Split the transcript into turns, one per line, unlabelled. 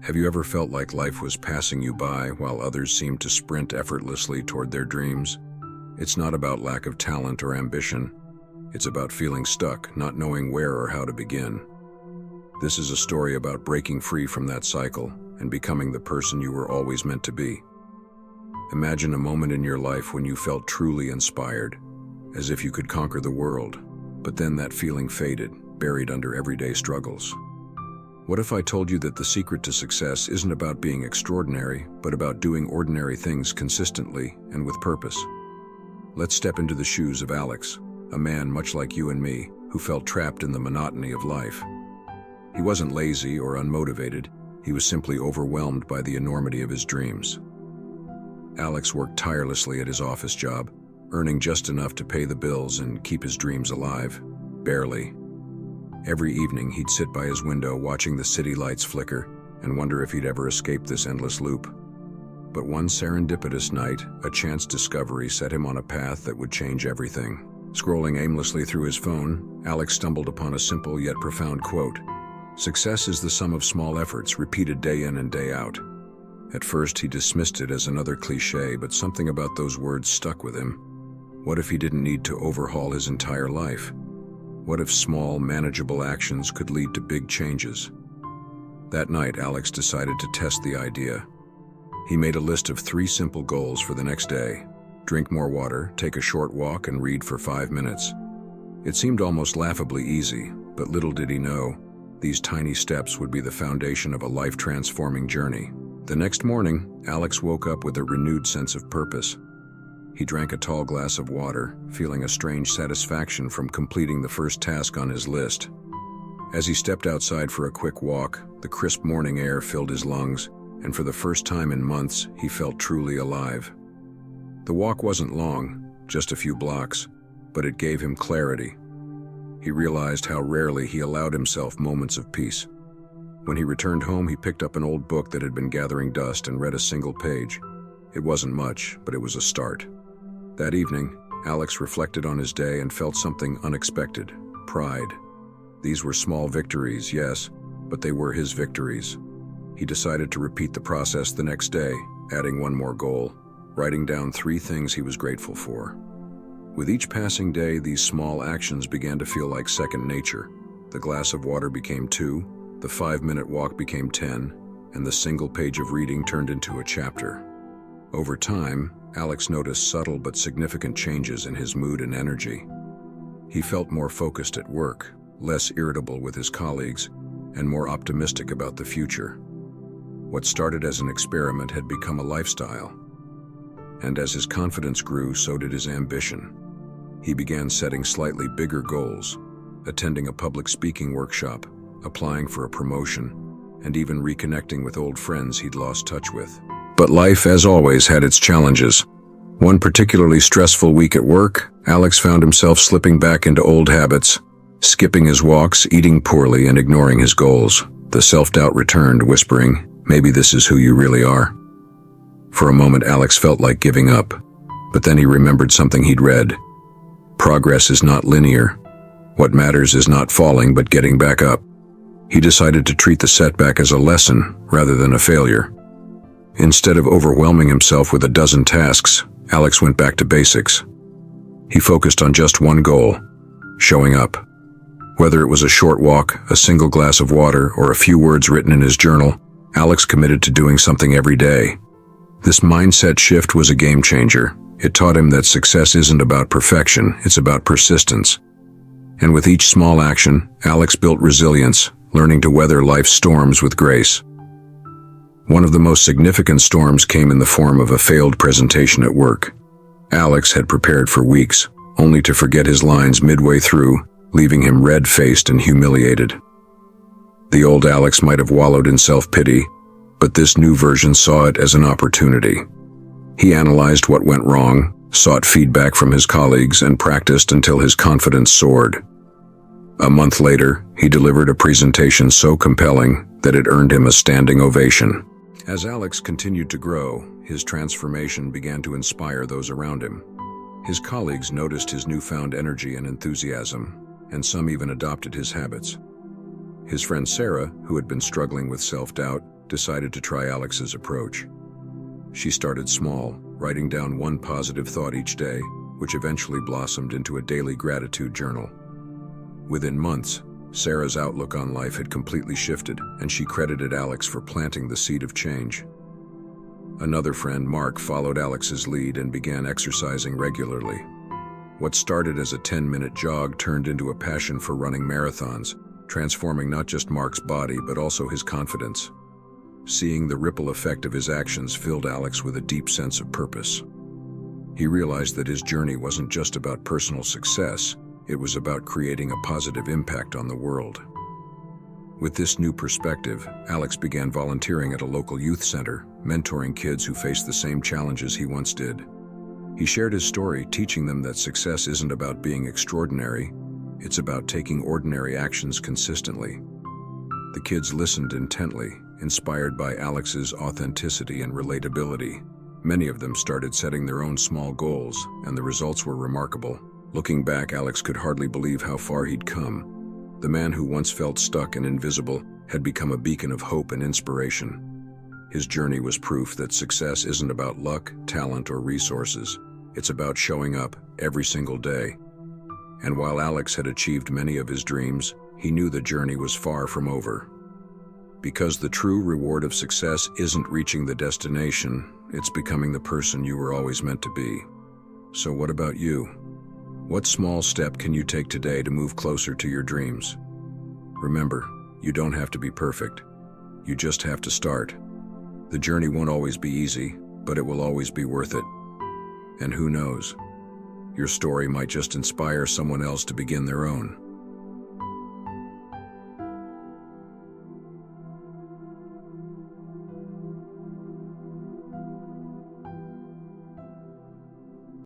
Have you ever felt like life was passing you by while others seemed to sprint effortlessly toward their dreams? It's not about lack of talent or ambition. It's about feeling stuck, not knowing where or how to begin. This is a story about breaking free from that cycle and becoming the person you were always meant to be. Imagine a moment in your life when you felt truly inspired, as if you could conquer the world, but then that feeling faded, buried under everyday struggles. What if I told you that the secret to success isn't about being extraordinary, but about doing ordinary things consistently and with purpose? Let's step into the shoes of Alex, a man much like you and me, who felt trapped in the monotony of life. He wasn't lazy or unmotivated, he was simply overwhelmed by the enormity of his dreams. Alex worked tirelessly at his office job, earning just enough to pay the bills and keep his dreams alive. Barely. Every evening he'd sit by his window watching the city lights flicker and wonder if he'd ever escape this endless loop. But one serendipitous night, a chance discovery set him on a path that would change everything. Scrolling aimlessly through his phone, Alex stumbled upon a simple yet profound quote. "Success is the sum of small efforts repeated day in and day out." At first he dismissed it as another cliché, but something about those words stuck with him. What if he didn't need to overhaul his entire life? What if small, manageable actions could lead to big changes? That night, Alex decided to test the idea. He made a list of 3 simple goals for the next day. Drink more water, take a short walk, and read for 5 minutes. It seemed almost laughably easy, but little did he know, these tiny steps would be the foundation of a life-transforming journey. The next morning, Alex woke up with a renewed sense of purpose. He drank a tall glass of water, feeling a strange satisfaction from completing the first task on his list. As he stepped outside for a quick walk, the crisp morning air filled his lungs, and for the first time in months, he felt truly alive. The walk wasn't long, just a few blocks, but it gave him clarity. He realized how rarely he allowed himself moments of peace. When he returned home, he picked up an old book that had been gathering dust and read a single page. It wasn't much, but it was a start. That evening, Alex reflected on his day and felt something unexpected: pride. These were small victories, yes, but they were his victories. He decided to repeat the process the next day, adding one more goal, writing down 3 things he was grateful for. With each passing day, these small actions began to feel like second nature. The glass of water became 2, the 5-minute walk became 10, and the single page of reading turned into a chapter. Over time, Alex noticed subtle but significant changes in his mood and energy. He felt more focused at work, less irritable with his colleagues, and more optimistic about the future. What started as an experiment had become a lifestyle. And as his confidence grew, so did his ambition. He began setting slightly bigger goals, attending a public speaking workshop, applying for a promotion, and even reconnecting with old friends he'd lost touch with. But life, as always, had its challenges. One particularly stressful week at work, Alex found himself slipping back into old habits, skipping his walks, eating poorly, and ignoring his goals. The self-doubt returned, whispering, "Maybe this is who you really are." For a moment, Alex felt like giving up, but then he remembered something he'd read. Progress is not linear. What matters is not falling, but getting back up. He decided to treat the setback as a lesson rather than a failure. Instead of overwhelming himself with a dozen tasks, Alex went back to basics. He focused on just one goal: showing up. Whether it was a short walk, a single glass of water, or a few words written in his journal, Alex committed to doing something every day. This mindset shift was a game changer. It taught him that success isn't about perfection, it's about persistence. And with each small action, Alex built resilience, learning to weather life's storms with grace. One of the most significant storms came in the form of a failed presentation at work. Alex had prepared for weeks, only to forget his lines midway through, leaving him red-faced and humiliated. The old Alex might have wallowed in self-pity, but this new version saw it as an opportunity. He analyzed what went wrong, sought feedback from his colleagues, and practiced until his confidence soared. A month later, he delivered a presentation so compelling that it earned him a standing ovation. As Alex continued to grow, his transformation began to inspire those around him. His colleagues noticed his newfound energy and enthusiasm, and some even adopted his habits. His friend Sarah, who had been struggling with self-doubt, decided to try Alex's approach. She started small, writing down one positive thought each day, which eventually blossomed into a daily gratitude journal. Within months, Sarah's outlook on life had completely shifted, and she credited Alex for planting the seed of change. Another friend, Mark, followed Alex's lead and began exercising regularly. What started as a 10-minute jog turned into a passion for running marathons, transforming not just Mark's body but also his confidence. Seeing the ripple effect of his actions filled Alex with a deep sense of purpose. He realized that his journey wasn't just about personal success, it was about creating a positive impact on the world. With this new perspective, Alex began volunteering at a local youth center, mentoring kids who faced the same challenges he once did. He shared his story, teaching them that success isn't about being extraordinary, it's about taking ordinary actions consistently. The kids listened intently, inspired by Alex's authenticity and relatability. Many of them started setting their own small goals, and the results were remarkable. Looking back, Alex could hardly believe how far he'd come. The man who once felt stuck and invisible had become a beacon of hope and inspiration. His journey was proof that success isn't about luck, talent, or resources. It's about showing up every single day. And while Alex had achieved many of his dreams, he knew the journey was far from over. Because the true reward of success isn't reaching the destination, it's becoming the person you were always meant to be. So what about you? What small step can you take today to move closer to your dreams? Remember, you don't have to be perfect. You just have to start. The journey won't always be easy, but it will always be worth it. And who knows? Your story might just inspire someone else to begin their own.